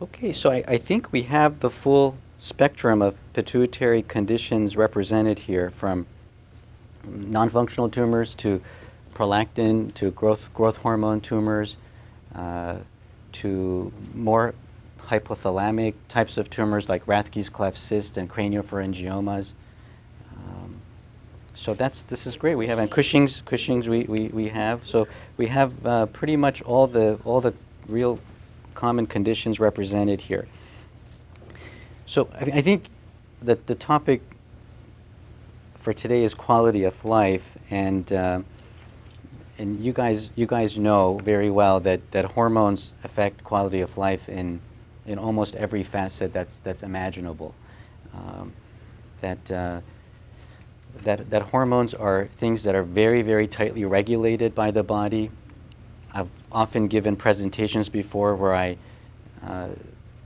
Okay, so I think we have the full spectrum of pituitary conditions represented here, from non-functional tumors to prolactin to growth hormone tumors, uh, to more hypothalamic types of tumors like Rathke's cleft cyst and craniopharyngiomas. Um, so this is great. We have, and Cushing's we have. So we have pretty much all the real common conditions represented here. So I think that the topic for today is quality of life, and you guys know very well that hormones affect quality of life in almost every facet that's imaginable. Um, that hormones are things that are very, very tightly regulated by the body. I've often given presentations before where I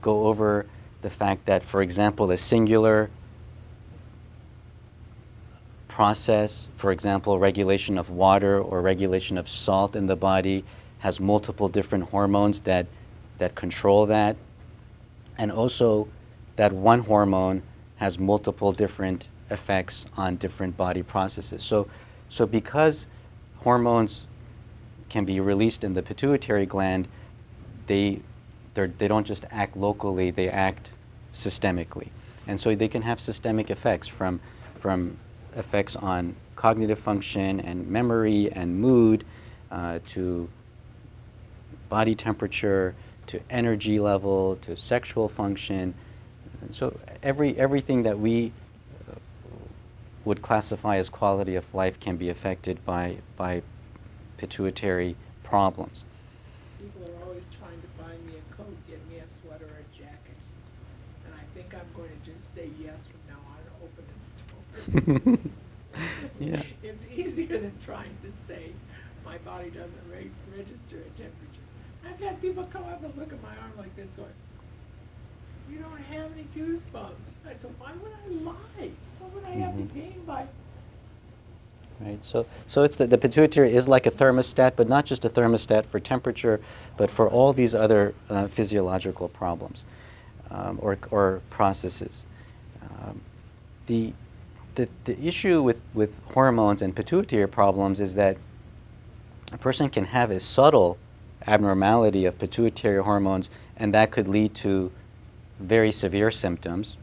go over the fact that, for example, a singular process, for example, regulation of water or regulation of salt in the body, has multiple different hormones that control that. And also that one hormone has multiple different effects on different body processes. So because hormones can be released in the pituitary gland, they don't just act locally, they act systemically. And so they can have systemic effects, from effects on cognitive function and memory and mood, to body temperature, to energy level, to sexual function. And so everything that we would classify as quality of life can be affected by pituitary problems. People are always trying to buy me a coat, get me a sweater or a jacket. And I think I'm going to just say yes from now on and open the store. Yeah. It's easier than trying to say my body doesn't register a temperature. I've had people come up and look at my arm like this going, "You don't have any goosebumps." I said, "Why would I lie? What would I have to gain by?" Right. So it's the pituitary is like a thermostat, but not just a thermostat for temperature, but for all these other physiological problems, or processes. Um, the issue with hormones and pituitary problems is that a person can have a subtle abnormality of pituitary hormones, and that could lead to very severe symptoms.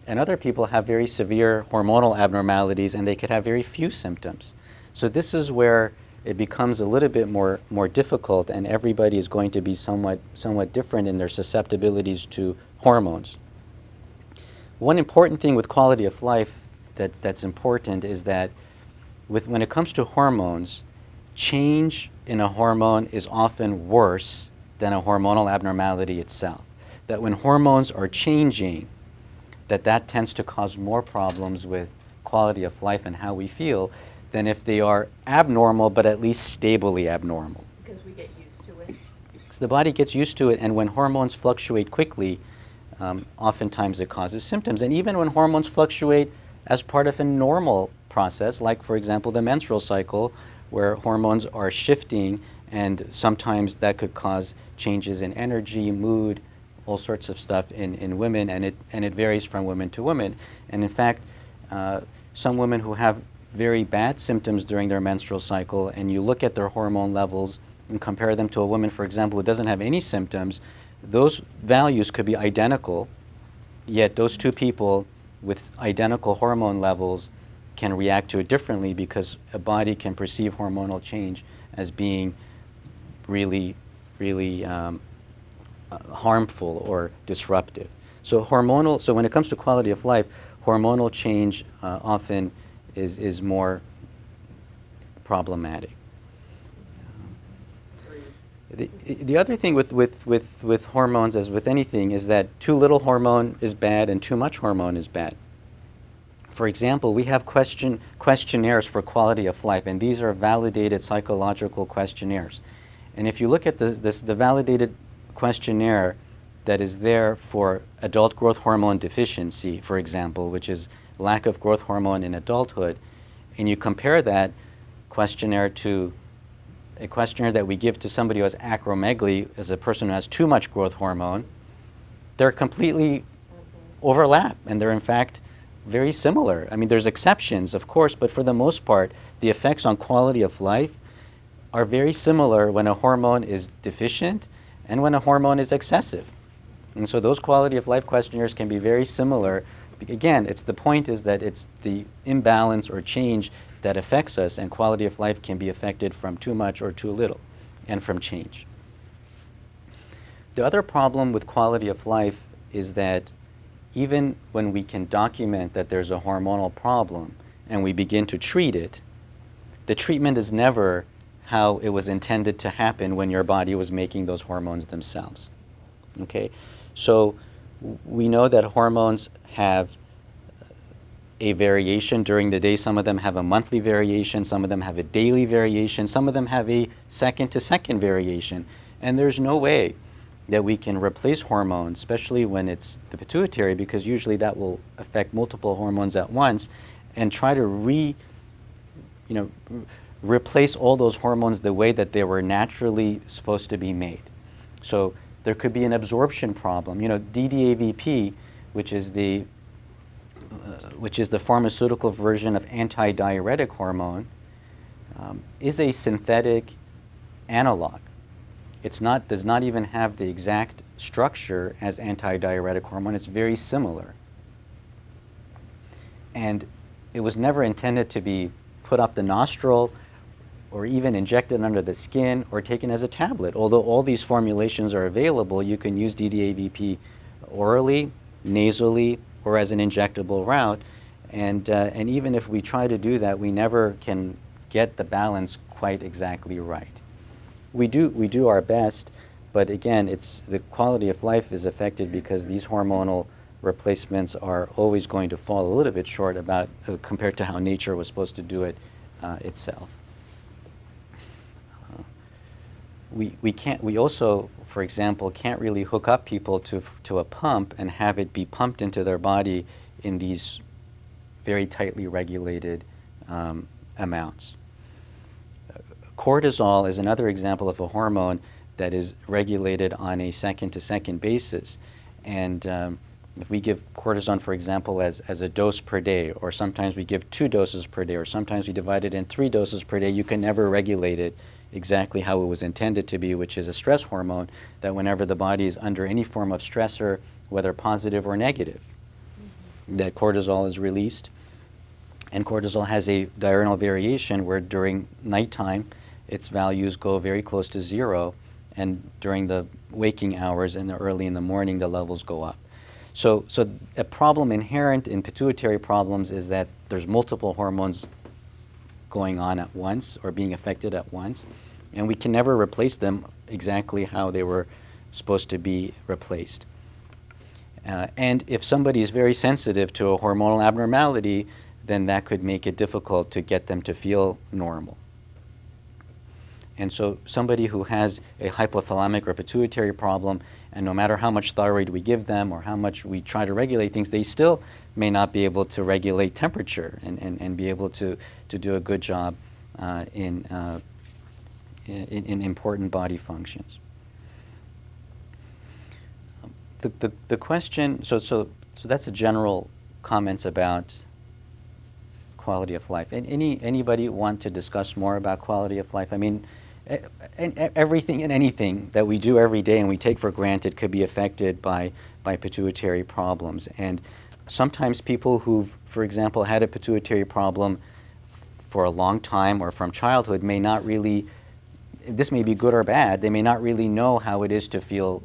And other people have very severe hormonal abnormalities, and they could have very few symptoms. So this is where it becomes a little bit more difficult, and everybody is going to be somewhat different in their susceptibilities to hormones. One important thing with quality of life that's important is that when it comes to hormones, change in a hormone is often worse than a hormonal abnormality itself. That when hormones are changing, that tends to cause more problems with quality of life and how we feel than if they are abnormal, but at least stably abnormal. Because we get used to it. So the body gets used to it, and when hormones fluctuate quickly, oftentimes it causes symptoms. And even when hormones fluctuate as part of a normal process, like, for example, the menstrual cycle, where hormones are shifting, and sometimes that could cause changes in energy, mood, all sorts of stuff in women, and it varies from woman to woman. And in fact, some women who have very bad symptoms during their menstrual cycle, and you look at their hormone levels and compare them to a woman, for example, who doesn't have any symptoms, those values could be identical, yet those two people with identical hormone levels can react to it differently, because a body can perceive hormonal change as being really, really harmful or disruptive. So when it comes to quality of life, hormonal change often is more problematic. The other thing with hormones, as with anything, is that too little hormone is bad and too much hormone is bad. For example, we have questionnaires for quality of life, and these are validated psychological questionnaires. And if you look at the validated questionnaire that is there for adult growth hormone deficiency, for example, which is lack of growth hormone in adulthood, and you compare that questionnaire to a questionnaire that we give to somebody who has acromegaly, as a person who has too much growth hormone, they're completely overlap, and they're in fact very similar. I mean, there's exceptions, of course, but for the most part, the effects on quality of life are very similar when a hormone is deficient and when a hormone is excessive. And so those quality of life questionnaires can be very similar. Again, the point is that it's the imbalance or change that affects us, and quality of life can be affected from too much or too little, and from change. The other problem with quality of life is that even when we can document that there's a hormonal problem and we begin to treat it, the treatment is never how it was intended to happen when your body was making those hormones themselves. Okay? So we know that hormones have a variation during the day. Some of them have a monthly variation, some of them have a daily variation, some of them have a second-to-second variation. And there's no way that we can replace hormones, especially when it's the pituitary, because usually that will affect multiple hormones at once, and try to replace all those hormones the way that they were naturally supposed to be made. So there could be an absorption problem. DDAVP, which is the pharmaceutical version of antidiuretic hormone, is a synthetic analog. Does not even have the exact structure as antidiuretic hormone. It's very similar. And it was never intended to be put up the nostril or even injected under the skin or taken as a tablet. Although all these formulations are available, you can use DDAVP orally, nasally, or as an injectable route. And even if we try to do that, we never can get the balance quite exactly right. We do our best, but again, the quality of life is affected because these hormonal replacements are always going to fall a little bit short compared to how nature was supposed to do it itself. We also, for example, can't really hook up people to a pump and have it be pumped into their body in these very tightly regulated amounts. Cortisol is another example of a hormone that is regulated on a second-to-second basis. And if we give cortisone, for example, as a dose per day, or sometimes we give 2 doses per day, or sometimes we divide it in 3 doses per day, you can never regulate it exactly how it was intended to be, which is a stress hormone that whenever the body is under any form of stressor, whether positive or negative, that cortisol is released. And cortisol has a diurnal variation where during nighttime, its values go very close to 0, and during the waking hours and early in the morning, the levels go up. So a problem inherent in pituitary problems is that there's multiple hormones going on at once or being affected at once, and we can never replace them exactly how they were supposed to be replaced. And if somebody is very sensitive to a hormonal abnormality, then that could make it difficult to get them to feel normal. And so somebody who has a hypothalamic or pituitary problem, and no matter how much thyroid we give them or how much we try to regulate things, they still may not be able to regulate temperature and be able to do a good job in important body functions. The question, so that's a general comments about quality of life. Anybody want to discuss more about quality of life? I mean, everything and anything that we do every day and we take for granted could be affected by pituitary problems. And sometimes people who've, for example, had a pituitary problem for a long time or from childhood may not really, this may be good or bad, they may not really know how it is to feel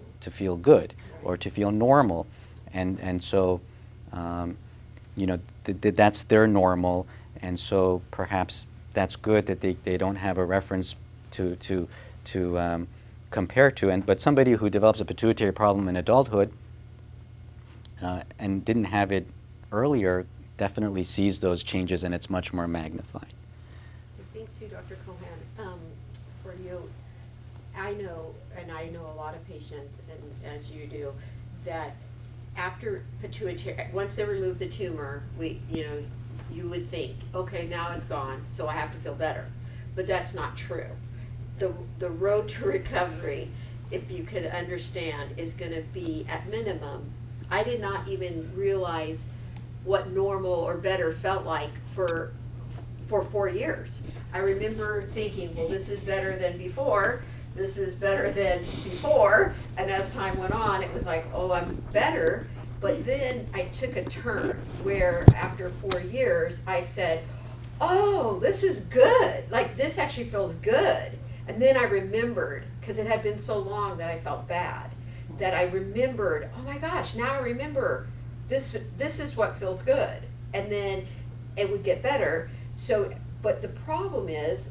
good or to feel normal. And so, that's their normal, and so perhaps that's good that they don't have a reference to compare to. But somebody who develops a pituitary problem in adulthood and didn't have it earlier definitely sees those changes, and it's much more magnified. I think too, Dr. Cohan, for you, I know a lot of patients, and as you do, that after pituitary, once they remove the tumor, you would think, okay, now it's gone, so I have to feel better. But that's not true. The road to recovery if you could understand, is gonna be at minimum. I did not even realize what normal or better felt like for 4 years. I remember thinking, well, this is better than before, this is better than before, and as time went on, it was like, oh, I'm better. But then I took a turn where after 4 years, I said, oh, this is good. Like, this actually feels good. And then I remembered, because it had been so long that I felt bad, that I remembered, oh my gosh, now I remember this is what feels good. And then it would get better. So, but the problem is,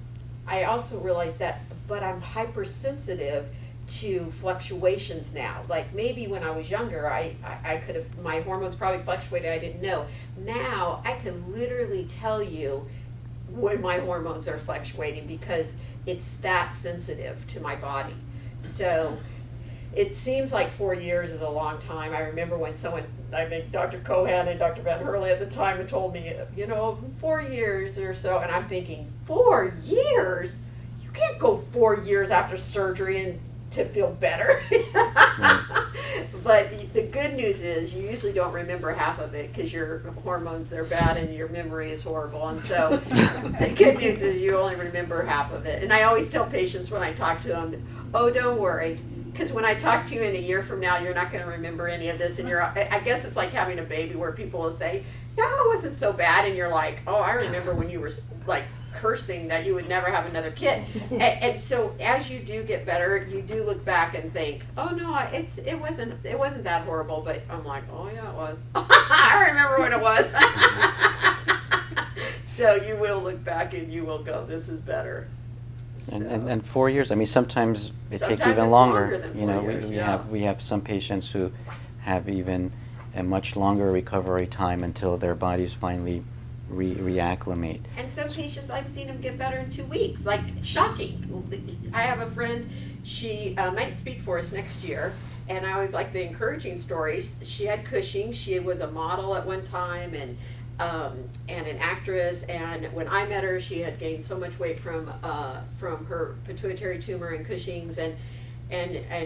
I also realized that, but I'm hypersensitive to fluctuations now. Like maybe when I was younger, I could have, my hormones probably fluctuated, I didn't know. Now I can literally tell you when my hormones are fluctuating because it's that sensitive to my body. So it seems like 4 years is a long time. I remember when someone, I think Dr. Cohan and Dr. Van Hurley at the time had told me, 4 yees or so, and I'm thinking, 4 years? You can't go 4 years after surgery and to feel better. But the good news is you usually don't remember half of it because your hormones are bad and your memory is horrible. And so the good news is you only remember half of it. And I always tell patients when I talk to them, oh, don't worry. Because when I talk to you in a year from now, you're not going to remember any of this. And I guess it's like having a baby where people will say, no, it wasn't so bad. And you're like, oh, I remember when you were like cursing that you would never have another kid. And so as you do get better, you do look back and think, oh no, it wasn't that horrible. But I'm like, oh yeah, it was. I remember when it was. So you will look back and you will go, this is better. And 4 years, I mean, sometimes it takes even it's longer. than You know, 4 years, we have some patients who have even a much longer recovery time until their bodies finally reacclimate. And some patients, I've seen them get better in 2 weeks, like shocking. I have a friend, she might speak for us next year, and I always like the encouraging stories. She had Cushing, she was a model at one time, and an actress, and when I met her, she had gained so much weight from her pituitary tumor and Cushing's, and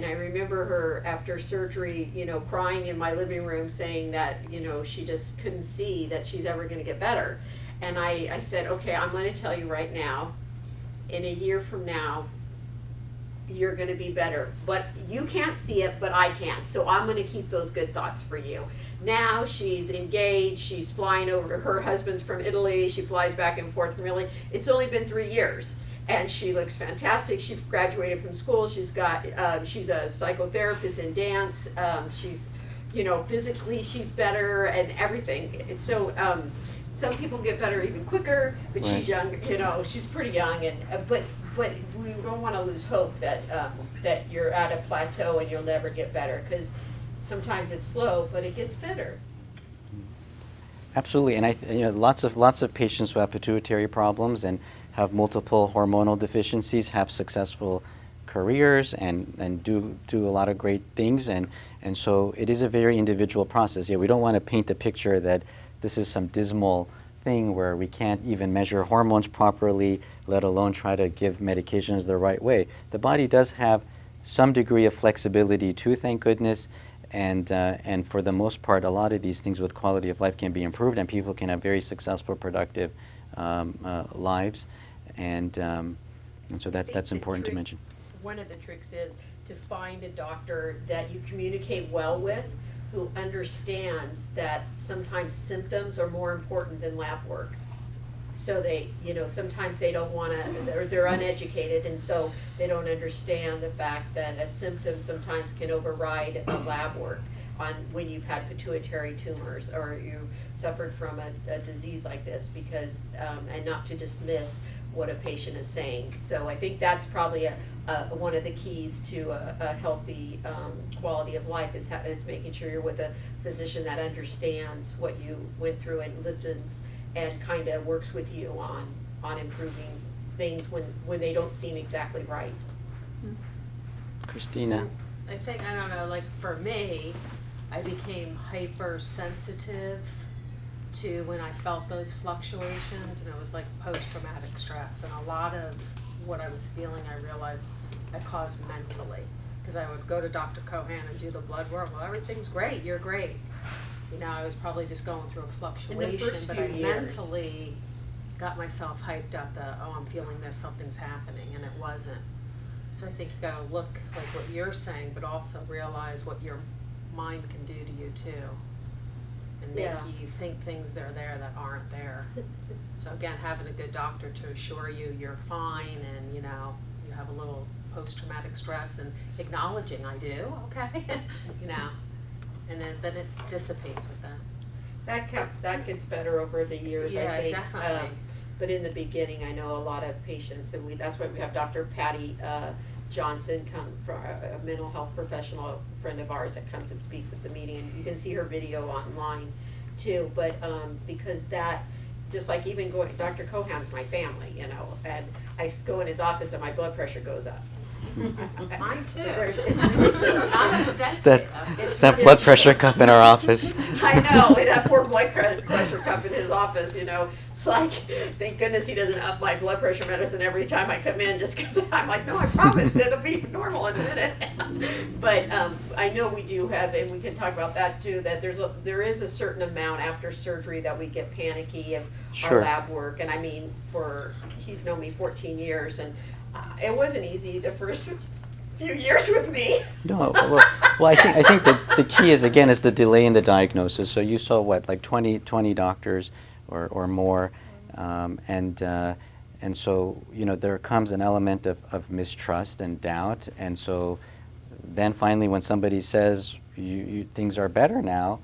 I remember her after surgery, crying in my living room saying that, she just couldn't see that she's ever going to get better. And I said, okay, I'm going to tell you right now, in a year from now, you're going to be better. But you can't see it, but I can. So I'm going to keep those good thoughts for you. Now she's engaged, she's flying over to her husband's from Italy, she flies back and forth from Italy. It's only been 3 years. And she looks fantastic. She graduated from school. She's a psychotherapist in dance. She's, physically she's better and everything. So some people get better even quicker, but right. She's young. She's pretty young. And but we don't want to lose hope that that you're at a plateau and you'll never get better, because sometimes it's slow, but it gets better. Absolutely, and lots of patients who have pituitary problems and have multiple hormonal deficiencies have successful careers and do a lot of great things, and so it is a very individual process. Yeah, we don't want to paint the picture that this is some dismal thing where we can't even measure hormones properly, let alone try to give medications the right way. The body does have some degree of flexibility too, thank goodness. And for the most part, a lot of these things with quality of life can be improved, and people can have very successful, productive lives, and so that's important to mention. One of the tricks is to find a doctor that you communicate well with, who understands that sometimes symptoms are more important than lab work. So they, sometimes they don't want to, they're uneducated, and so they don't understand the fact that a symptom sometimes can override a lab work on when you've had pituitary tumors or you suffered from a disease like this, because, and not to dismiss what a patient is saying. So I think that's probably one of the keys to a healthy quality of life is making sure you're with a physician that understands what you went through and listens and kind of works with you on improving things when they don't seem exactly right. Christina. I think, I don't know, like for me, I became hypersensitive to when I felt those fluctuations, and it was like post-traumatic stress, and a lot of what I was feeling I realized I caused mentally, because I would go to Dr. Cohan and do the blood work. Well, everything's great. You're great. You know, I was probably just going through a fluctuation, first but few I years. mentally got myself hyped up that, oh, I'm feeling this, something's happening, and it wasn't. So I think you gotta look like what you're saying, but also realize what your mind can do to you too. And make Yeah. you think things that are there that aren't there. So again, having a good doctor to assure you you're fine and, you know, you have a little post-traumatic stress and acknowledging, I do, okay, you know, and then it dissipates with that. That gets better over the years, I Yeah, think. definitely. But in the beginning, I know a lot of patients, and that's why we have Dr. Patty Johnson come from a mental health professional friend of ours that comes and speaks at the meeting, and you can see her video online too. But because that, just like even going, Dr. Cohan's my family, you know, and I go in his office and my blood pressure goes up. Mine too. It's ridiculous. Not at the It's dentist, that, though. it's that blood pressure cuff in our office. I know, that poor blood pressure cuff in his office, you know. It's like, thank goodness he doesn't up my blood pressure medicine every time I come in, just because I'm like, no, I promise it'll be normal in a minute. But I know we do have, and we can talk about that too, that there is a certain amount after surgery that we get panicky of Sure. our lab work. And I mean, he's known me 14 years, and it wasn't easy the first few years with me. No, well, I think that the key is, again, is the delay in the diagnosis. So you saw what, like 20 doctors or more, and so, you know, there comes an element of mistrust and doubt, and so then finally when somebody says things are better now,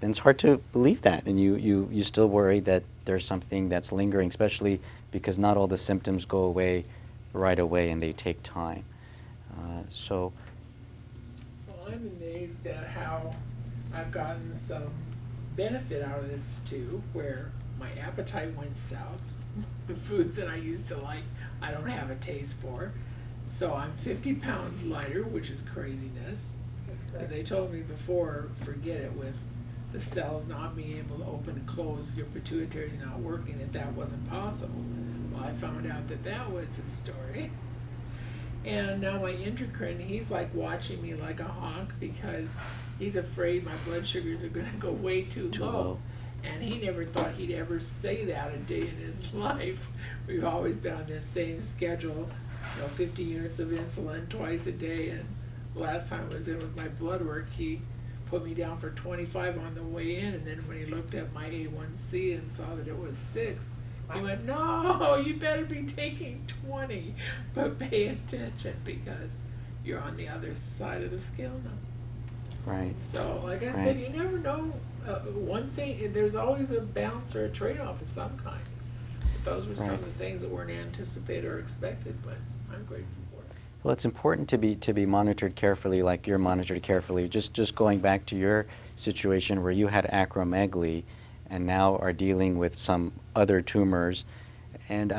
then it's hard to believe that, and you still worry that there's something that's lingering, especially because not all the symptoms go away right away and they take time. So, Well, I'm amazed at how I've gotten some benefit out of this too, where my appetite went south. The foods that I used to like, I don't have a taste for. So I'm 50 pounds lighter, which is craziness. As they told me before, forget it, with the cells not being able to open and close, your pituitary is not working, that wasn't possible. Well, I found out that was the story. And now my endocrine, he's like watching me like a hawk because he's afraid my blood sugars are going to go way too low. And he never thought he'd ever say that a day in his life. We've always been on this same schedule, 50 units of insulin twice a day. And last time I was in with my blood work, he put me down for 25 on the way in. And then when he looked at my A1C and saw that it was 6, he went, no, you better be taking 20, but pay attention because you're on the other side of the scale now. right. So, like I Right. said, you never know. One thing, there's always a balance or a trade-off of some kind. But those were some Right. of the things that weren't anticipated or expected, but I'm grateful for it. Well, it's important to be monitored carefully, like you're monitored carefully. Just going back to your situation where you had acromegaly, and now are dealing with some other tumors, and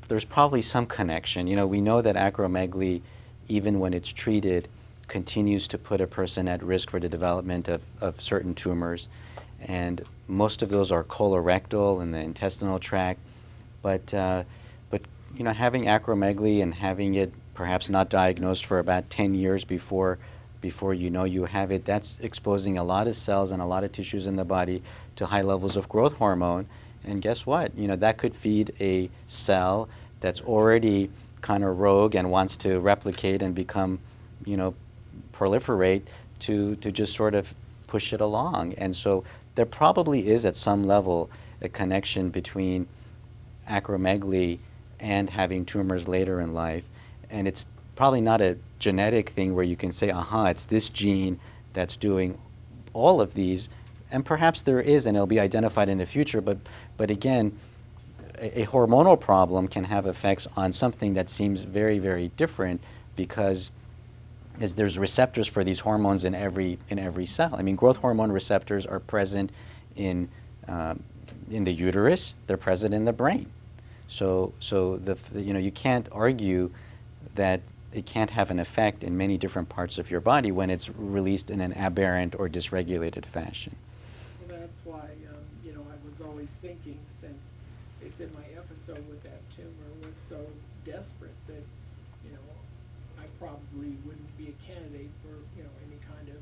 there's probably some connection. You know, we know that acromegaly, even when it's treated, continues to put a person at risk for the development of certain tumors, and most of those are colorectal and the intestinal tract, but having acromegaly and having it perhaps not diagnosed for about 10 years before you know you have it, that's exposing a lot of cells and a lot of tissues in the body to high levels of growth hormone. And guess what? That could feed a cell that's already kind of rogue and wants to replicate and become, proliferate to just sort of push it along. And so there probably is at some level a connection between acromegaly and having tumors later in life. And it's probably not a genetic thing where you can say, it's this gene that's doing all of these. And perhaps there is, and it'll be identified in the future. But again, a hormonal problem can have effects on something that seems very, very different because there's receptors for these hormones in every cell. I mean, growth hormone receptors are present in the uterus. They're present in the brain. So you can't argue that it can't have an effect in many different parts of your body when it's released in an aberrant or dysregulated fashion. Well, that's why, I was always thinking, since they said my episode with that tumor was so desperate that, probably wouldn't be a candidate for, any kind of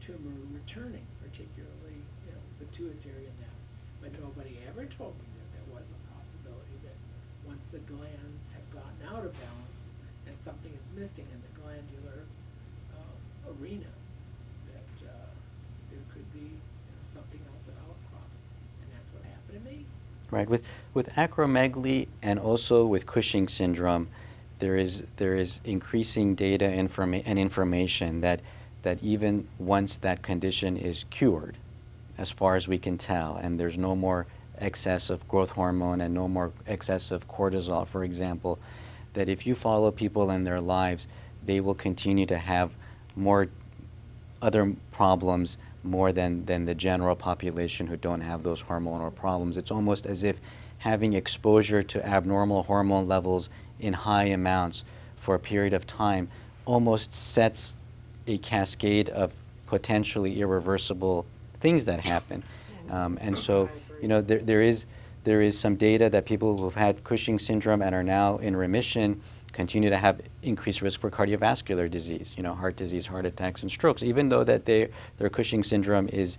tumor returning, particularly, pituitary and that. But nobody ever told me that there was a possibility that once the glands have gotten out of balance and something is missing in the glandular arena, that there could be, something else at outcrop. And that's what happened to me. Right. With acromegaly and also with Cushing syndrome, there is increasing data and information that even once that condition is cured, as far as we can tell, and there's no more excess of growth hormone and no more excess of cortisol, for example, that if you follow people in their lives, they will continue to have more other problems more than the general population who don't have those hormonal problems. It's almost as if having exposure to abnormal hormone levels in high amounts for a period of time almost sets a cascade of potentially irreversible things that happen. And so, there is some data that people who've had Cushing syndrome and are now in remission continue to have increased risk for cardiovascular disease, heart disease, heart attacks, and strokes, even though that their Cushing syndrome is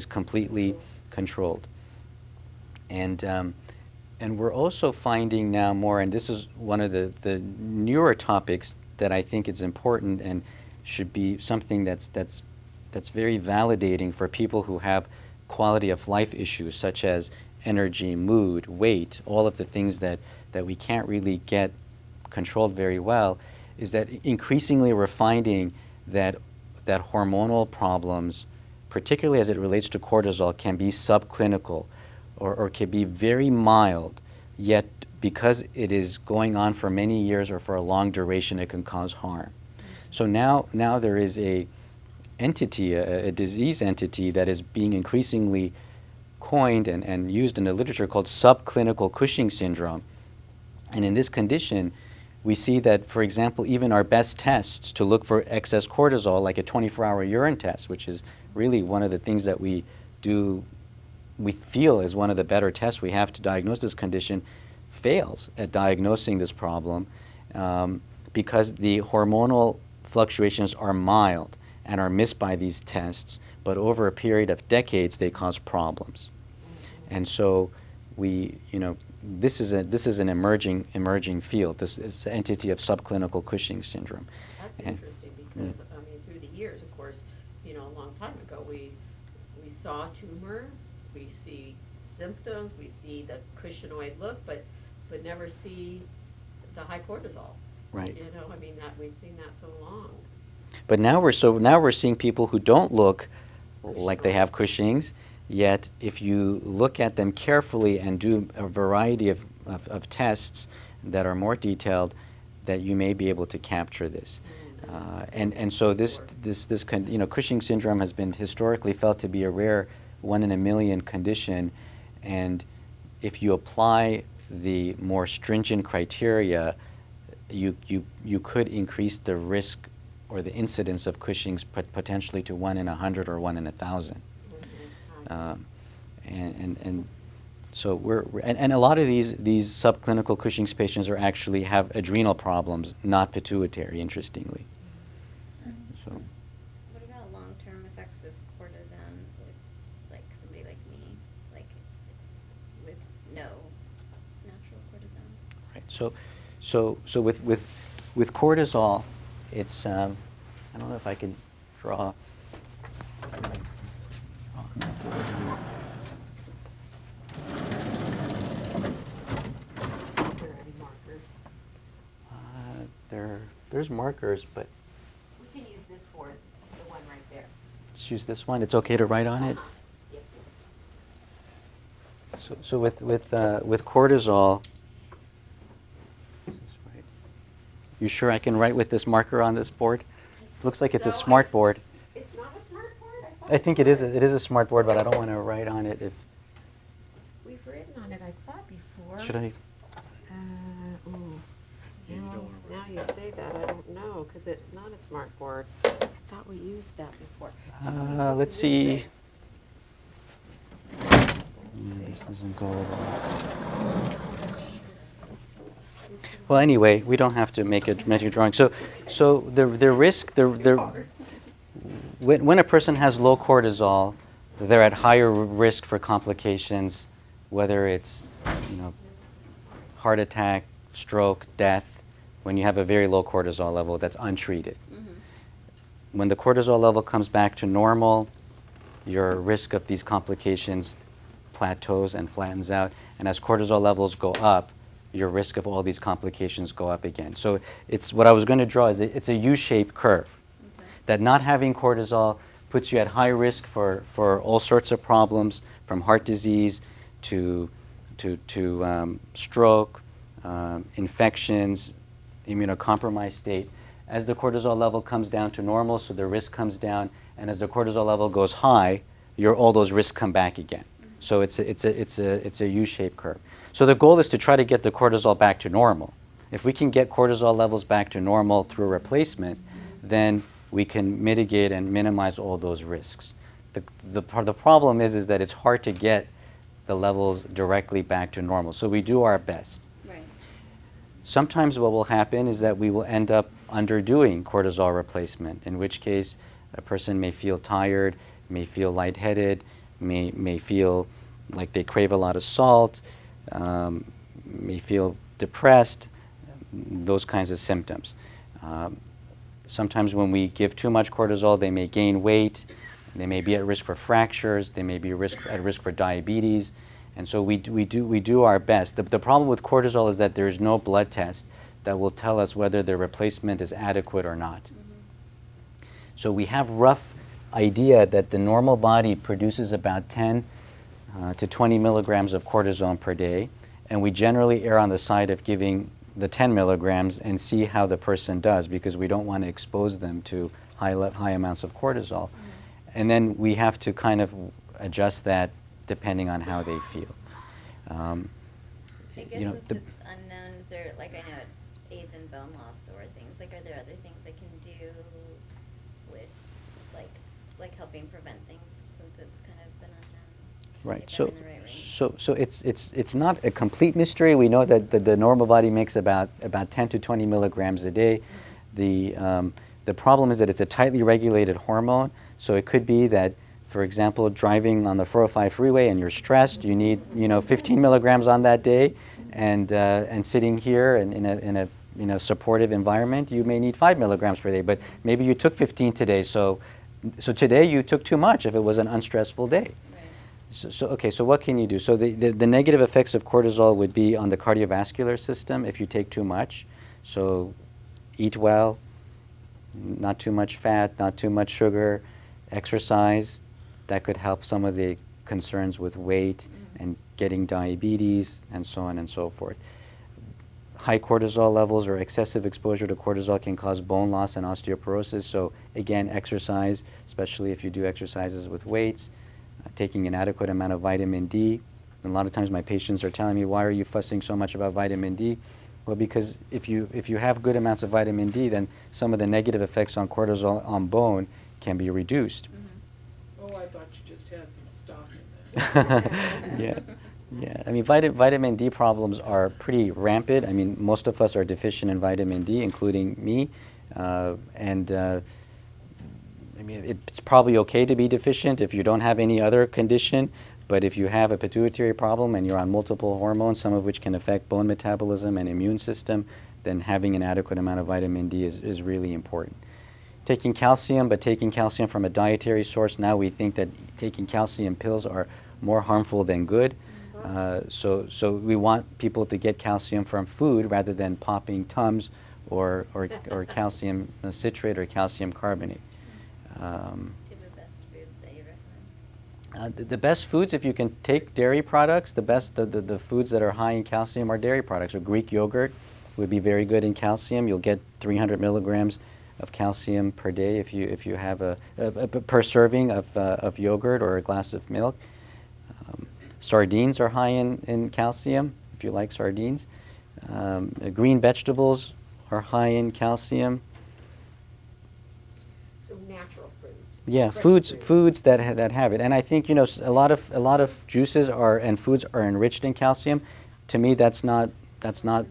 completely controlled. And we're also finding now more, and this is one of the newer topics that I think is important and should be something that's very validating for people who have quality of life issues such as energy, mood, weight, all of the things that we can't really get controlled very well, is that increasingly we're finding that hormonal problems, particularly as it relates to cortisol, can be subclinical or can be very mild, yet because it is going on for many years or for a long duration, it can cause harm. So now there is a disease entity that is being increasingly coined and used in the literature called subclinical Cushing syndrome. And in this condition, we see that, for example, even our best tests to look for excess cortisol, like a 24-hour urine test, which is really one of the things that we feel is one of the better tests we have to diagnose this condition, fails at diagnosing this problem because the hormonal fluctuations are mild and are missed by these tests, but over a period of decades they cause problems. And so this is an emerging field. This is the entity of subclinical Cushing syndrome. That's interesting because through the years, of course, a long time ago, we saw tumor, we see symptoms, we see the cushingoid look, but never see the high cortisol. Right. That we've seen that so long. But now we're seeing people who don't look like they have Cushing's. Yet, if you look at them carefully and do a variety of tests that are more detailed, that you may be able to capture this. And so Cushing syndrome has been historically felt to be a rare 1 in a million condition, and if you apply the more stringent criteria, you could increase the risk or the incidence of Cushing's potentially to 1 in 100 or 1 in 1,000. And so and a lot of these subclinical Cushing's patients actually have adrenal problems, not pituitary, interestingly. So. What about long-term effects of cortisone with somebody like me, with no natural cortisone? Right. So with cortisol, it's I don't know if I can draw. There's markers, but We can use this for the one right there. just use this one. It's okay to write on it. Yep. So with cortisol, you sure I can write with this marker on this board? It looks like it's a smart board. It's not a smart board? I think it is. It is a smart board, but I don't want to write on it. If We've written on it, I thought before. should I? Now you say that, I don't know, because it's not a smart board. I thought we used that before. Let's see. This doesn't go over. Well, anyway, we don't have to make a drawing. So the risk, when a person has low cortisol, they're at higher risk for complications, whether it's, heart attack, stroke, death, when you have a very low cortisol level that's untreated. When the cortisol level comes back to normal, your risk of these complications plateaus and flattens out. And as cortisol levels go up, your risk of all these complications go up again. So it's what I was going to draw is it's a U-shaped curve. That not having cortisol puts you at high risk for all sorts of problems, from heart disease to stroke, infections, immunocompromised state. As the cortisol level comes down to normal, so the risk comes down, and as the cortisol level goes high, all those risks come back again. So it's a U-shaped curve. So the goal is to try to get the cortisol back to normal. If we can get cortisol levels back to normal through replacement, then we can mitigate and minimize all those risks. The problem is that it's hard to get the levels directly back to normal. So we do our best. Right. Sometimes what will happen is that we will end up underdoing cortisol replacement, in which case a person may feel tired, may feel lightheaded, may feel like they crave a lot of salt, may feel depressed, those kinds of symptoms. Sometimes when we give too much cortisol, they may gain weight, they may be at risk for fractures, they may be at risk for diabetes, and so we do our best. The problem with cortisol is that there is no blood test that will tell us whether the replacement is adequate or not. So we have rough idea that the normal body produces about 10 to 20 milligrams of cortisone per day, and we generally err on the side of giving the 10 milligrams and see how the person does, because we don't want to expose them to high amounts of cortisol. And then we have to kind of adjust that depending on how they feel. I guess since it's unknown, is there, like, I know it aids in bone loss or things, like, are there other things I can do with, like helping prevent things, since it's kind of been unknown? Right. If I'm in the right range? So it's not a complete mystery. We know that the normal body makes about 10 to 20 milligrams a day. The problem is that it's a tightly regulated hormone. So it could be that, for example, driving on the 405 freeway and you're stressed, you need 15 milligrams on that day, and sitting here in a supportive environment, you may need 5 milligrams per day. But maybe you took 15 today, so today you took too much if it was an unstressful day. Right. So what can you do? So the negative effects of cortisol would be on the cardiovascular system if you take too much. So eat well, not too much fat, not too much sugar, exercise. That could help some of the concerns with weight and getting diabetes and so on and so forth. High cortisol levels or excessive exposure to cortisol can cause bone loss and osteoporosis. So again, exercise, especially if you do exercises with weights, taking an adequate amount of vitamin D. And a lot of times my patients are telling me, why are you fussing so much about vitamin D? Well, because if you have good amounts of vitamin D, then some of the negative effects on cortisol on bone can be reduced. Oh, I thought you just had some stock in that. Yeah. I mean, vitamin D problems are pretty rampant. I mean, most of us are deficient in vitamin D, including me. I mean, it's probably okay to be deficient if you don't have any other condition. But if you have a pituitary problem and you're on multiple hormones, some of which can affect bone metabolism and immune system, then having an adequate amount of vitamin D is really important. Taking calcium, but taking calcium from a dietary source. Now we think that taking calcium pills are more harmful than good. So we want people to get calcium from food rather than popping Tums or calcium citrate or calcium carbonate. Give the best food that you recommend. The best foods, if you can take dairy products, the foods that are high in calcium are dairy products. So Greek yogurt would be very good in calcium. You'll get 300 milligrams of calcium per day if you have a per serving of yogurt or a glass of milk. Sardines are high in calcium, if you like sardines. Green vegetables are high in calcium. So natural foods. Yeah, Fresh foods that have it. And I think a lot of juices and foods are enriched in calcium. To me, that's not that's not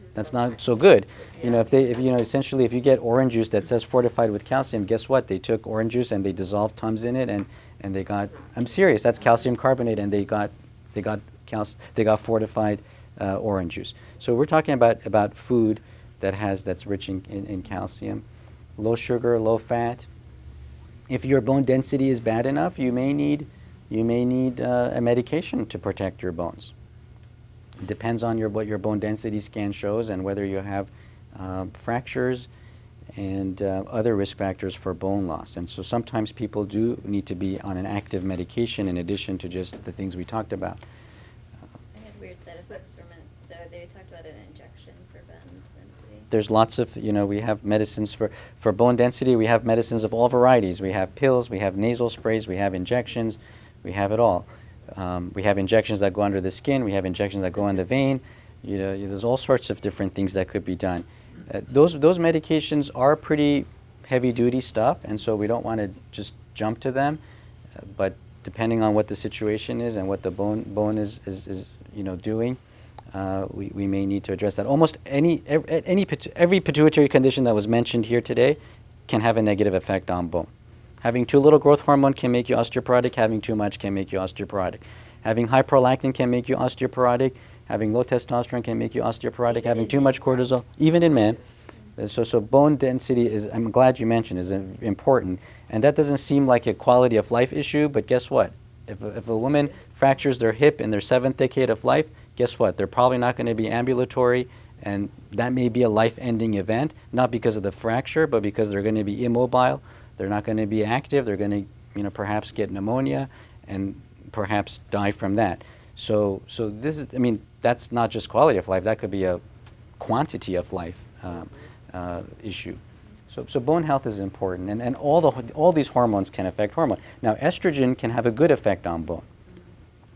so good. You know, if you know, essentially, if you get orange juice that says fortified with calcium, guess what? They took orange juice and they dissolved Tums in it, and they got, I'm serious, that's calcium carbonate, and they got fortified orange juice. So we're talking about food that's rich in calcium, low sugar, low fat. If your bone density is bad enough, you may need a medication to protect your bones. It depends on what your bone density scan shows and whether you have fractures and other risk factors for bone loss. And so sometimes people do need to be on an active medication in addition to just the things we talked about. I had weird side effects from it. So they talked about an injection for bone density. There's lots of, we have medicines for bone density. We have medicines of all varieties. We have pills, we have nasal sprays, we have injections, we have it all. We have injections that go under the skin. We have injections that go in the vein. There's all sorts of different things that could be done. Those medications are pretty heavy-duty stuff, and so we don't want to just jump to them. But depending on what the situation is and what the bone is doing, we may need to address that. Almost every pituitary condition that was mentioned here today can have a negative effect on bone. Having too little growth hormone can make you osteoporotic. Having too much can make you osteoporotic. Having high prolactin can make you osteoporotic. Having low testosterone can make you osteoporotic. Having too much cortisol, even in men. So bone density is, I'm glad you mentioned, is important. And that doesn't seem like a quality of life issue, but guess what? If a woman fractures their hip in their 7th decade of life, guess what? They're probably not going to be ambulatory, and that may be a life-ending event, not because of the fracture, but because they're going to be immobile. They're not going to be active. They're going to, perhaps get pneumonia and perhaps die from that. So this is, that's not just quality of life. That could be a quantity of life issue. So bone health is important, and all these hormones can affect hormone. Now, estrogen can have a good effect on bone.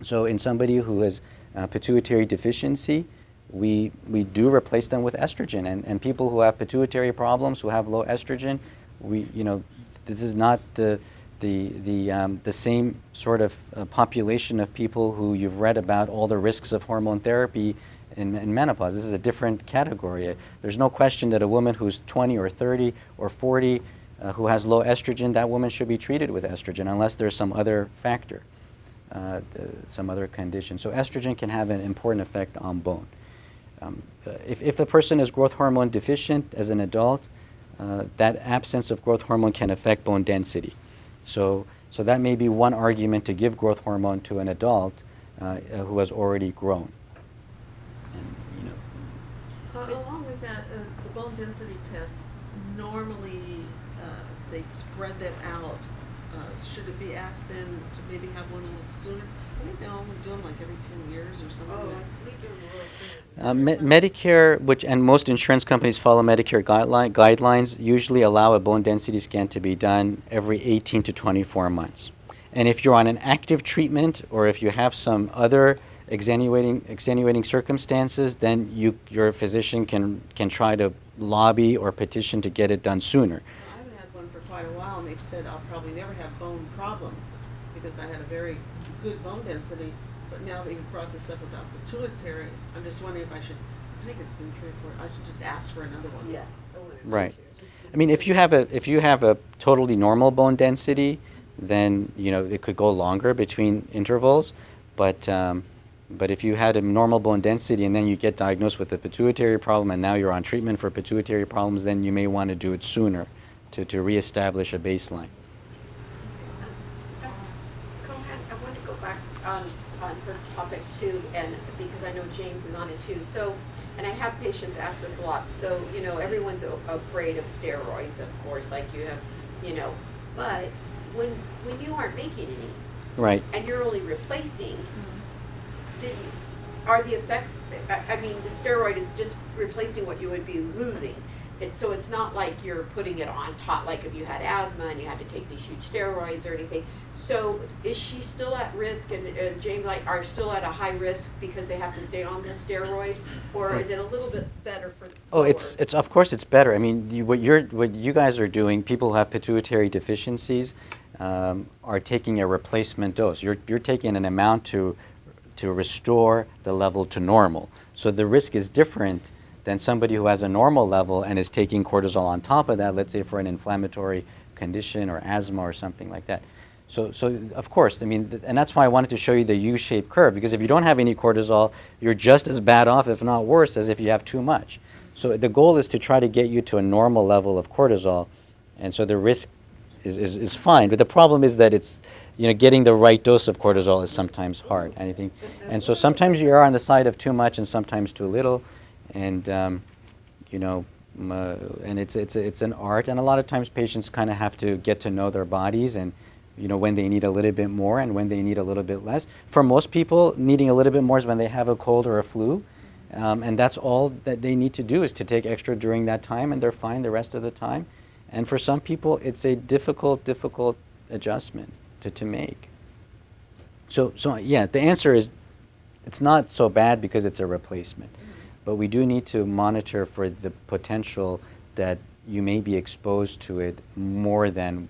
So in somebody who has pituitary deficiency, we do replace them with estrogen, and people who have pituitary problems, who have low estrogen, this is not the same sort of population of people who you've read about all the risks of hormone therapy in menopause. This is a different category. There's no question that a woman who's 20 or 30 or 40 who has low estrogen, that woman should be treated with estrogen unless there's some other factor, some other condition. So estrogen can have an important effect on bone. If a person is growth hormone deficient as an adult, that absence of growth hormone can affect bone density. So that may be one argument to give growth hormone to an adult who has already grown. And, along with that, the bone density tests, normally they spread them out. Should it be asked then to maybe have one a little sooner? I think they only do them like every 10 years or something. We do them a little sooner. Medicare, and most insurance companies follow Medicare guidelines, usually allow a bone density scan to be done every 18 to 24 months. And if you're on an active treatment, or if you have some other extenuating circumstances, then your physician can try to lobby or petition to get it done sooner. I haven't had one for quite a while, and they've said I'll probably never have bone problems because I had a very good bone density. But now that you've brought this up about pituitary, I'm just wondering if I think it's been 3 or 4, I should just ask for another one. Yeah. Right. If you have a totally normal bone density, then it could go longer between intervals. But if you had a normal bone density and then you get diagnosed with a pituitary problem and now you're on treatment for pituitary problems, then you may want to do it sooner to reestablish a baseline. Cohan, I want to go back on her topic too, and because I know James is on it too. So, and I have patients ask this a lot. So, everyone's afraid of steroids, of course, like you have, but when you aren't making any, Right. and you're only replacing, then are the effects, the steroid is just replacing what you would be losing. So it's not like you're putting it on top, like if you had asthma and you had to take these huge steroids or anything. So is she still at risk, and James are still at a high risk because they have to stay on this steroid, or is it a little bit better for? It's of course it's better. What you guys are doing, people who have pituitary deficiencies, are taking a replacement dose. You're taking an amount to to restore the level to normal. So the risk is different than somebody who has a normal level and is taking cortisol on top of that, let's say for an inflammatory condition or asthma or something like that. So of course, I mean, and that's why I wanted to show you the U-shaped curve, because if you don't have any cortisol, you're just as bad off, if not worse, as if you have too much. So the goal is to try to get you to a normal level of cortisol, and so the risk is fine. But the problem is that it's, getting the right dose of cortisol is sometimes hard. And so sometimes you are on the side of too much and sometimes too little, and and it's an art. And a lot of times patients kind of have to get to know their bodies and when they need a little bit more and when they need a little bit less. For most people, needing a little bit more is when they have a cold or a flu, and that's all that they need to do is to take extra during that time, and they're fine the rest of the time. And for some people, it's a difficult adjustment to make. So yeah, the answer is it's not so bad because it's a replacement. But we do need to monitor for the potential that you may be exposed to it more than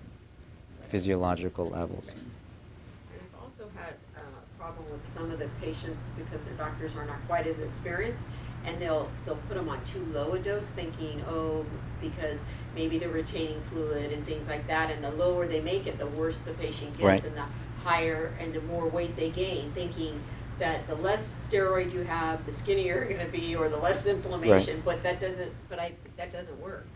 physiological levels. And I've also had a problem with some of the patients because their doctors are not quite as experienced, and they'll put them on too low a dose thinking, because maybe they're retaining fluid and things like that, and the lower they make it, the worse the patient gets, right. And the higher and the more weight they gain, thinking that the less steroid you have, the skinnier you're going to be, or the less inflammation. Right. But that doesn't work.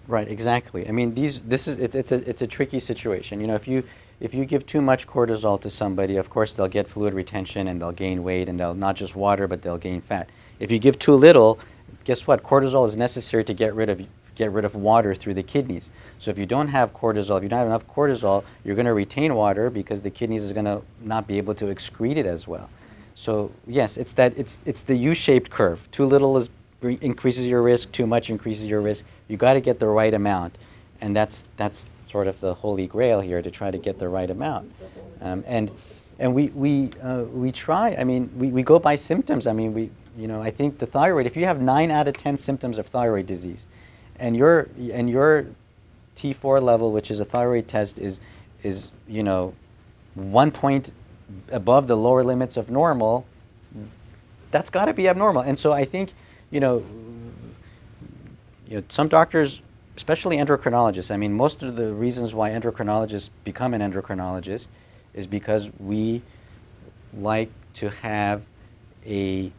Right, exactly. I mean, it's a tricky situation. If you give too much cortisol to somebody, of course they'll get fluid retention and they'll gain weight, and they'll not just water, but they'll gain fat. If you give too little, guess what? Cortisol is necessary to get rid of water through the kidneys. So if you don't have cortisol, if you don't have enough cortisol, you're going to retain water because the kidneys is going to not be able to excrete it as well. So yes, it's the U-shaped curve. Too little increases your risk, too much increases your risk. You got to get the right amount, and that's sort of the holy grail here, to try to get the right amount. And we try. I mean, we go by symptoms. I mean, I think the thyroid. If you have 9 out of 10 symptoms of thyroid disease, and your T4 level, which is a thyroid test, is 1 point above the lower limits of normal, that's got to be abnormal. And so I think some doctors, especially endocrinologists, I mean, most of the reasons why endocrinologists become an endocrinologist is because we like to have a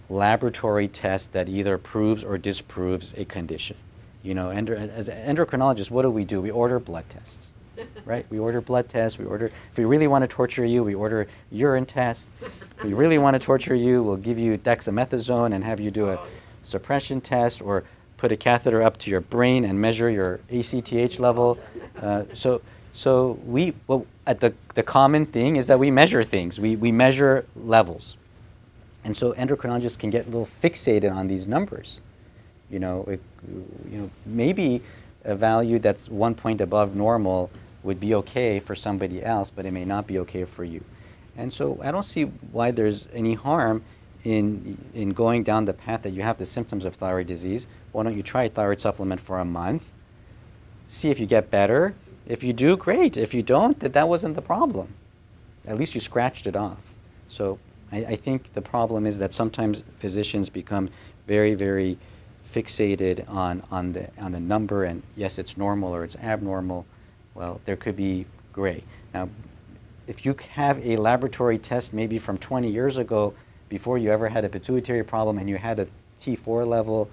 laboratory test that either proves or disproves a condition. As endocrinologists, what do? We order blood tests, right? We order blood tests. If we really want to torture you, we order urine tests. If we really want to torture you, we'll give you dexamethasone and have you do a suppression test, or put a catheter up to your brain and measure your ACTH level. The common thing is that we measure things. We measure levels. And so endocrinologists can get a little fixated on these numbers. Maybe a value that's 1 point above normal would be okay for somebody else, but it may not be okay for you. And so I don't see why there's any harm in going down the path that you have the symptoms of thyroid disease. Why don't you try a thyroid supplement for a month? See if you get better. If you do, great. If you don't, that wasn't the problem. At least you scratched it off. So I think the problem is that sometimes physicians become very, very fixated on the number, and yes, it's normal or it's abnormal. Well, there could be gray. Now, if you have a laboratory test maybe from 20 years ago, before you ever had a pituitary problem, and you had a T4 level,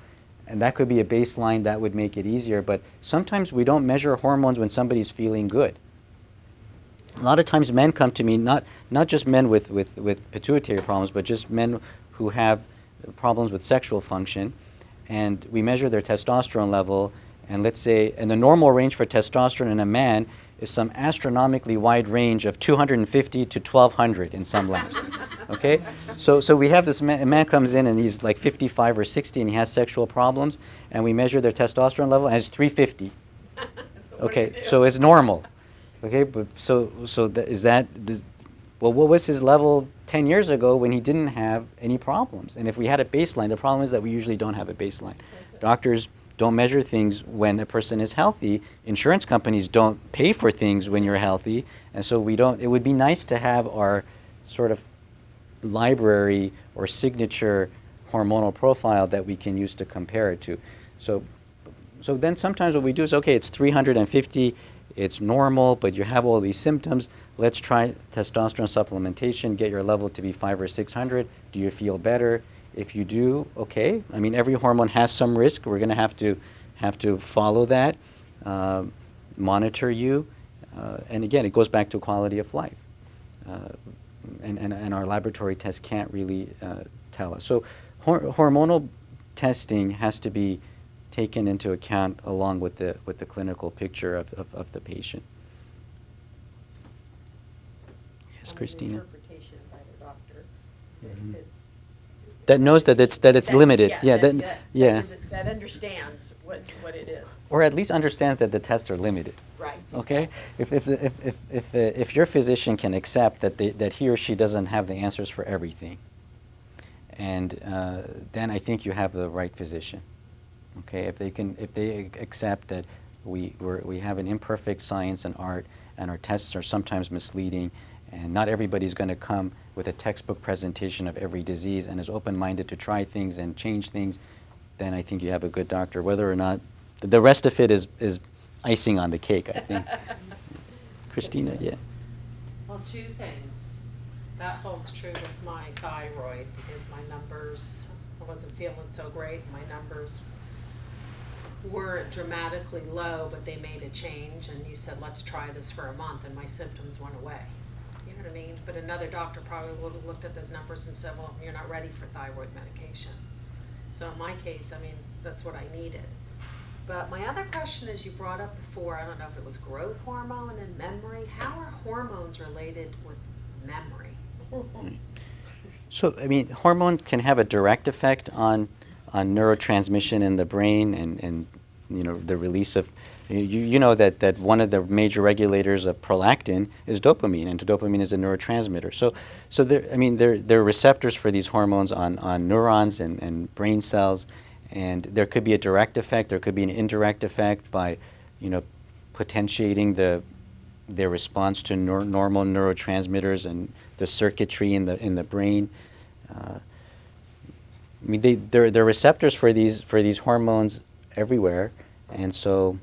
and that could be a baseline, that would make it easier. But sometimes we don't measure hormones when somebody's feeling good. A lot of times men come to me, not just men with pituitary problems, but just men who have problems with sexual function, and we measure their testosterone level, and let's say, and the normal range for testosterone in a man is some astronomically wide range of 250 to 1200 in some labs. Okay? So we have this man, a man comes in and he's like 55 or 60 and he has sexual problems, and we measure their testosterone level and it's 350. Okay, so it's normal. Okay, but well, what was his level 10 years ago when he didn't have any problems? And if we had a baseline, the problem is that we usually don't have a baseline. Doctors don't measure things when a person is healthy. Insurance companies don't pay for things when you're healthy, and so we don't. It would be nice to have our sort of library or signature hormonal profile that we can use to compare it to. So then sometimes what we do is, okay, it's 350, it's normal, but you have all these symptoms. Let's try testosterone supplementation, get your level to be 500 or 600. Do you feel better? If you do, okay. I mean, every hormone has some risk. We're going to have to follow that, monitor you, and again, it goes back to quality of life. And our laboratory tests can't really tell us. So hormonal testing has to be taken into account along with the clinical picture of the patient. Yes, Christina. Interpretation by the doctor. Mhm. is- That knows that it's limited. Yeah, yeah. That understands what it is. Or at least understands that the tests are limited. Right. Okay, if your physician can accept that he or she doesn't have the answers for everything, and then I think you have the right physician. Okay, if they accept that we have an imperfect science and art, and our tests are sometimes misleading, and not everybody's going to come with a textbook presentation of every disease and is open-minded to try things and change things, then I think you have a good doctor. Whether or not the rest of it is icing on the cake, I think. Christina, yeah. Well, two things. That holds true with my thyroid because my numbers, I wasn't feeling so great. My numbers weren't dramatically low, but they made a change, and you said, let's try this for a month, and my symptoms went away. You know what I mean? But another doctor probably would have looked at those numbers and said, well, you're not ready for thyroid medication. So in my case, I mean, that's what I needed. But my other question is, you brought up before, I don't know if it was growth hormone and memory. How are hormones related with memory? So, I mean, hormone can have a direct effect on neurotransmission in the brain and you know, the release of, you know that one of the major regulators of prolactin is dopamine, and dopamine is a neurotransmitter. So there, I mean, there are receptors for these hormones on neurons and brain cells, and there could be a direct effect, there could be an indirect effect by, you know, potentiating their response to normal neurotransmitters and the circuitry in the brain. I mean, there are receptors for these hormones everywhere, and so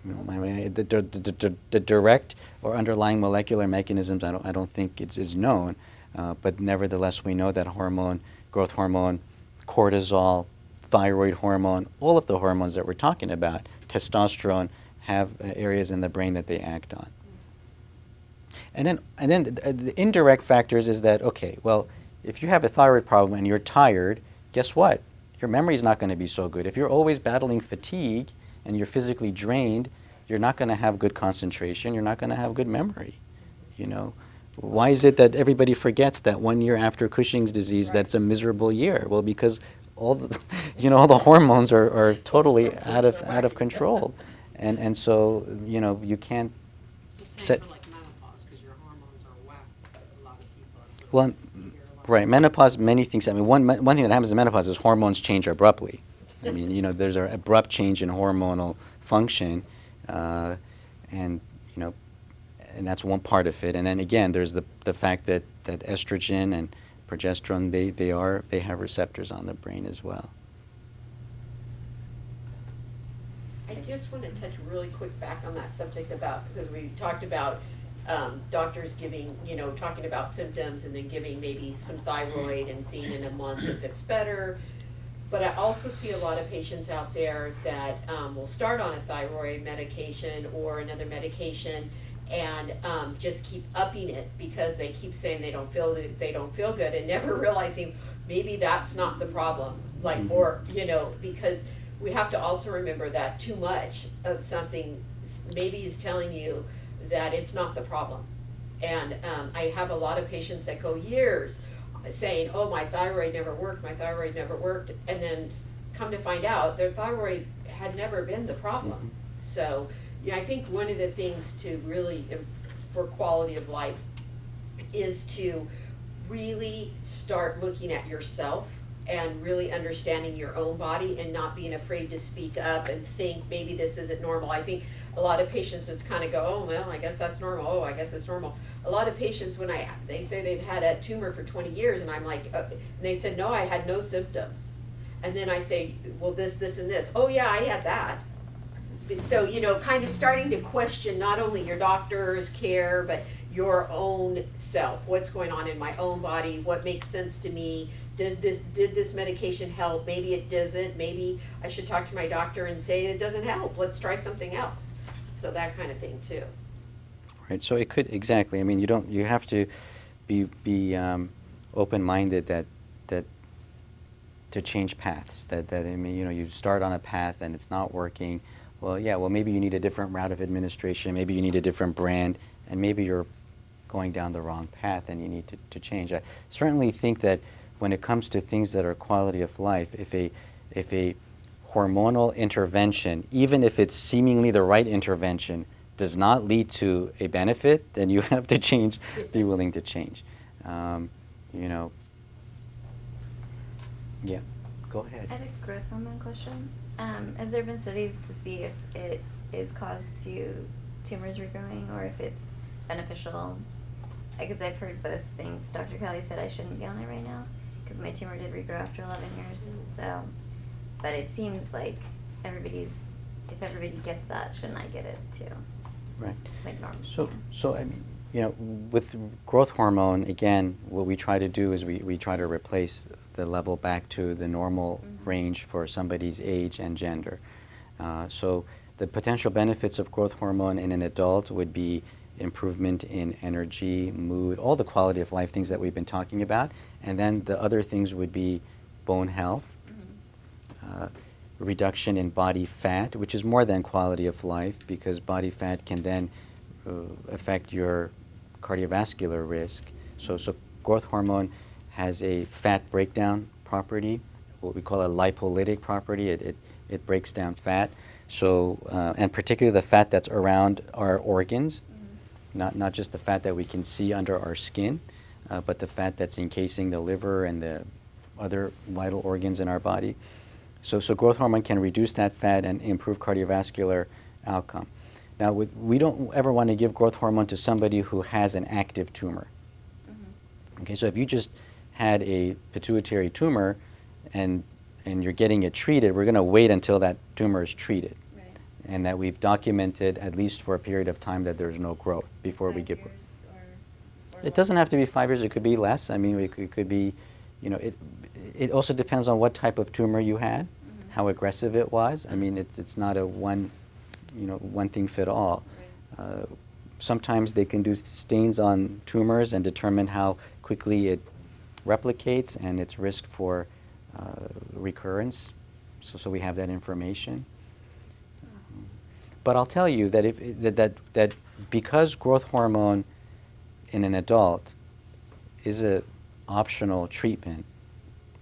you know, the direct or underlying molecular mechanisms I don't think is known, but nevertheless we know that hormone, growth hormone, cortisol, thyroid hormone, all of the hormones that we're talking about, testosterone, have areas in the brain that they act on. And then the indirect factors is that, okay, well, if you have a thyroid problem and you're tired, guess what? Your memory is not going to be so good. If you're always battling fatigue and you're physically drained, you're not going to have good concentration. You're not going to have good memory. You know, why is it that everybody forgets that 1 year after Cushing's disease, that's a miserable year? Well, because all the, you know, all the hormones are totally out of control, and so you know you can't set. For like menopause, because your hormones are whacked. A lot of people. That's what Well, you hear a lot. right, menopause, many things. I mean, one thing that happens in menopause is hormones change abruptly. I mean, you know, there's an abrupt change in hormonal function, and you know, and that's one part of it. And then again, there's the fact that estrogen and progesterone they have receptors on the brain as well. I just want to touch really quick back on that subject because we talked about doctors giving, talking about symptoms and then giving maybe some thyroid and seeing in a month if it's better. But I also see a lot of patients out there that will start on a thyroid medication or another medication and just keep upping it because they keep saying they don't feel good and never realizing maybe that's not the problem. Because we have to also remember that too much of something maybe is telling you that it's not the problem. And I have a lot of patients that go years saying, oh, my thyroid never worked, and then come to find out their thyroid had never been the problem. Mm-hmm. So, I think one of the things to really, for quality of life, is to really start looking at yourself and really understanding your own body and not being afraid to speak up and think maybe this isn't normal. I think a lot of patients just kind of go, oh, well, I guess that's normal. Oh, I guess it's normal. A lot of patients, when they say they've had a tumor for 20 years, and I'm like, and they said, no, I had no symptoms. And then I say, well, this, and this. Oh, yeah, I had that. And so, you know, kind of starting to question not only your doctor's care, but your own self. What's going on in my own body? What makes sense to me? Did this medication help? Maybe it doesn't. Maybe I should talk to my doctor and say it doesn't help. Let's try something else. So that kind of thing too. Right. So it could, exactly. I mean, you have to be open-minded that to change paths. That I mean, you know, you start on a path and it's not working. Well, yeah. Well, maybe you need a different route of administration. Maybe you need a different brand, and maybe you're going down the wrong path and you need to change. I certainly think that when it comes to things that are quality of life, if a hormonal intervention, even if it's seemingly the right intervention, does not lead to a benefit, then you have to change, be willing to change. You know, yeah, go ahead. I have a growth hormone question. Has there been studies to see if it is caused to tumors regrowing or if it's beneficial? Because I've heard both things. Dr. Kelly said I shouldn't be on it right now because my tumor did regrow after 11 years. So, but it seems like if everybody gets that, shouldn't I get it too? Right. Like normal. So I mean, you know, with growth hormone, again, what we try to do is we try to replace the level back to the normal range for somebody's age and gender. So the potential benefits of growth hormone in an adult would be improvement in energy, mood, all the quality of life things that we've been talking about. And then the other things would be bone health, reduction in body fat, which is more than quality of life because body fat can then affect your cardiovascular risk. So growth hormone has a fat breakdown property, what we call a lipolytic property. It breaks down fat. So, and particularly the fat that's around our organs, not just the fat that we can see under our skin, but the fat that's encasing the liver and the other vital organs in our body. So growth hormone can reduce that fat and improve cardiovascular outcome. Now, we don't ever want to give growth hormone to somebody who has an active tumor. Okay, so if you just had a pituitary tumor and you're getting it treated, we're going to wait until that tumor is treated. Right. And that we've documented, at least for a period of time, that there's no growth before we give. 5 years or It doesn't have to be 5 years. It could be less. I mean, it could be, you know, it also depends on what type of tumor you had, how aggressive it was. I mean, it's not a one thing fit all. Right. Sometimes they can do stains on tumors and determine how quickly it replicates and its risk for recurrence. So we have that information. But I'll tell you that that because growth hormone in an adult is an optional treatment,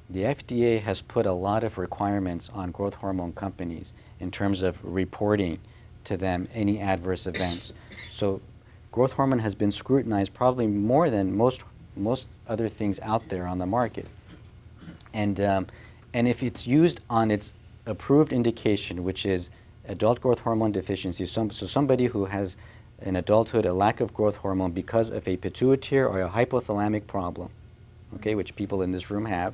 the FDA has put a lot of requirements on growth hormone companies in terms of reporting to them any adverse events. So growth hormone has been scrutinized probably more than most other things out there on the market. And if it's used on its approved indication, which is adult growth hormone deficiency, so somebody who has in adulthood a lack of growth hormone because of a pituitary or a hypothalamic problem, okay, which people in this room have,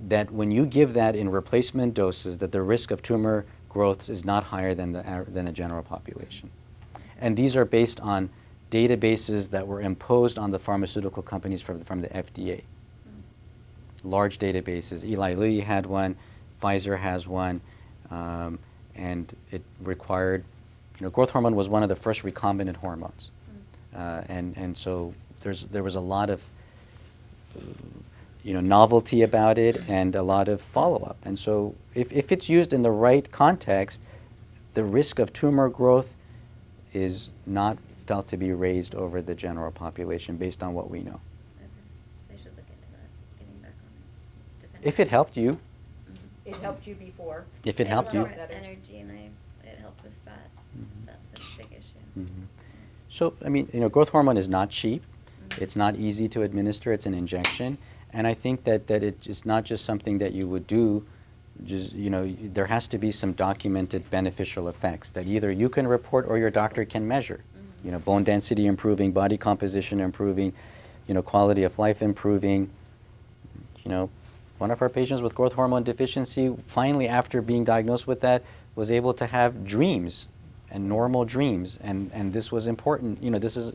that when you give that in replacement doses, that the risk of tumor growth is not higher than the general population. And these are based on databases that were imposed on the pharmaceutical companies from the FDA. Large databases. Eli Lilly had one, Pfizer has one, and it required, growth hormone was one of the first recombinant hormones. And so there was a lot of novelty about it and a lot of follow-up. And so if it's used in the right context, the risk of tumor growth is not felt to be raised over the general population based on what we know. Okay. So I should look into that, getting back on it. If it helped you. It helped you before. If it helped you. It helped energy and it helped with fat. That's a big issue. So, I mean, growth hormone is not cheap. It's not easy to administer. It's an injection. And I think that it's not just something that you would do just, there has to be some documented beneficial effects that either you can report or your doctor can measure. Bone density improving, body composition improving, quality of life improving. One of our patients with growth hormone deficiency, finally after being diagnosed with that, was able to have dreams and normal dreams, and this was important. This is. I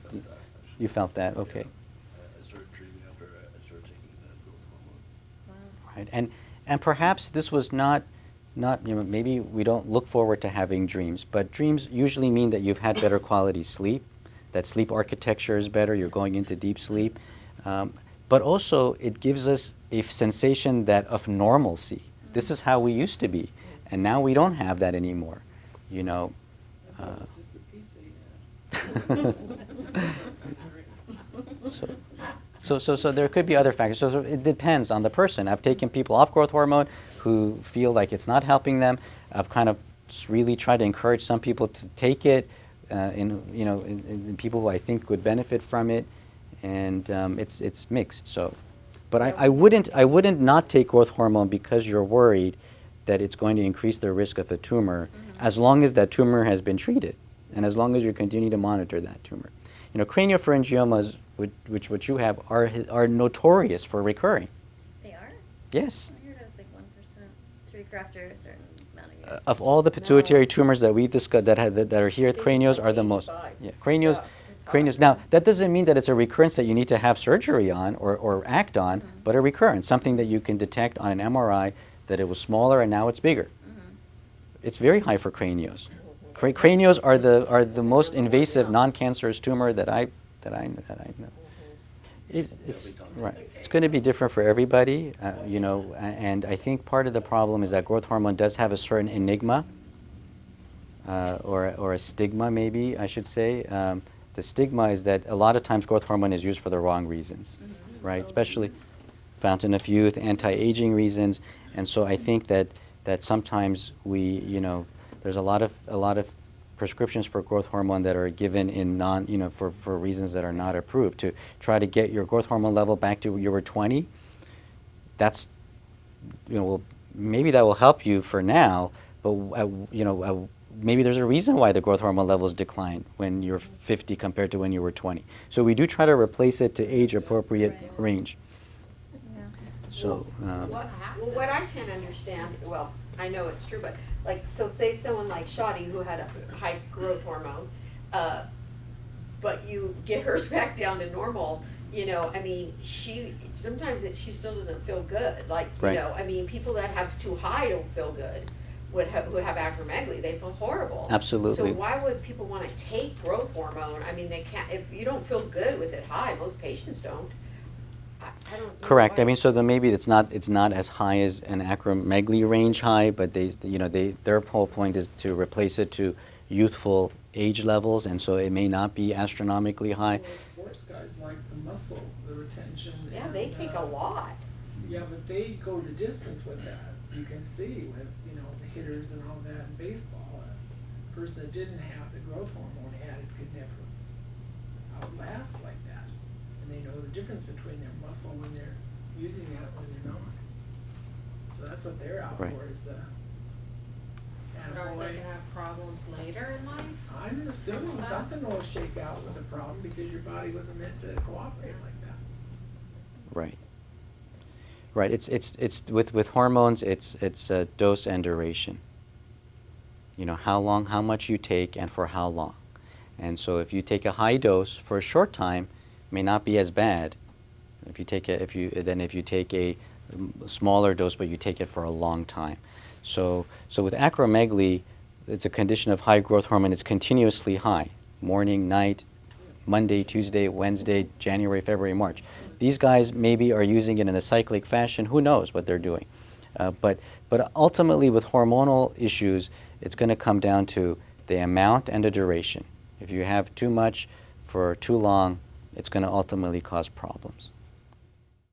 felt that, actually. You felt that, okay. Yeah, I started dreaming after I started taking that growth hormone. Right, and perhaps this was not, maybe we don't look forward to having dreams, but dreams usually mean that you've had better quality sleep, that sleep architecture is better, you're going into deep sleep, but also it gives us a sensation of normalcy. This is how we used to be, and now we don't have that anymore. I thought it was just the pizza you had. So there could be other factors. So it depends on the person. I've taken people off growth hormone who feel like it's not helping them. I've kind of really tried to encourage some people to take it, in people who I think would benefit from it, and it's mixed. So, but I wouldn't not take growth hormone because you're worried that it's going to increase the risk of a tumor, as long as that tumor has been treated, and as long as you continue to monitor that tumor. Craniopharyngiomas, which you have, are notorious for recurring. They are? Yes. I heard it was like 1% to recur after a certain amount of years. Of all the pituitary tumors that we've discussed that are here, I think it's cranios like are the most. 85. Yeah, cranios. Yeah, it's Cranios. high. Now, that doesn't mean that it's a recurrence that you need to have surgery on or act on, but a recurrence, something that you can detect on an MRI that it was smaller and now it's bigger. It's very high for cranios. Cranios are the most invasive non-cancerous tumor that I know. It's right. It's going to be different for everybody, and I think part of the problem is that growth hormone does have a certain enigma, or a stigma, maybe I should say. The stigma is that a lot of times growth hormone is used for the wrong reasons, right? Especially fountain of youth, anti-aging reasons, and so I think that sometimes there's a lot of prescriptions for growth hormone that are given in for reasons that are not approved to try to get your growth hormone level back to you were 20. That's, maybe that will help you for now, but maybe there's a reason why the growth hormone levels decline when you're 50 compared to when you were 20. So we do try to replace it to age-appropriate range. Yeah. So, What I can understand, well, I know it's true, but so say someone like Shadi who had a high growth hormone, but you get hers back down to normal, she still doesn't feel good. Right. People that have too high don't feel good. Who have acromegaly, they feel horrible. Absolutely. So why would people want to take growth hormone? They can't, if you don't feel good with it high, most patients don't. I don't know correct. why. So maybe it's not as high as an acromegaly range high, but their whole point is to replace it to youthful age levels, and so it may not be astronomically high. Well, sports guys like the muscle, the retention. Yeah, and, they take a lot. Yeah, but they go the distance with that. You can see with, the hitters and all that in baseball, a person that didn't have the growth hormone added could never outlast like that. And they know the difference between their muscle when they're using that and when they're not. So that's what they're out Right. for, is the But are they attaboy. gonna have problems later in life? I'm assuming something will shake out with the problem because your body wasn't meant to cooperate like that. Right. Right. It's with hormones. It's dose and duration. How much you take, and for how long. And so, if you take a high dose for a short time, it may not be as bad. If you take a smaller dose, but you take it for a long time. So with acromegaly, it's a condition of high growth hormone. It's continuously high, morning, night, Monday, Tuesday, Wednesday, January, February, March. These guys maybe are using it in a cyclic fashion. Who knows what they're doing? But ultimately, with hormonal issues, it's going to come down to the amount and the duration. If you have too much for too long, it's going to ultimately cause problems.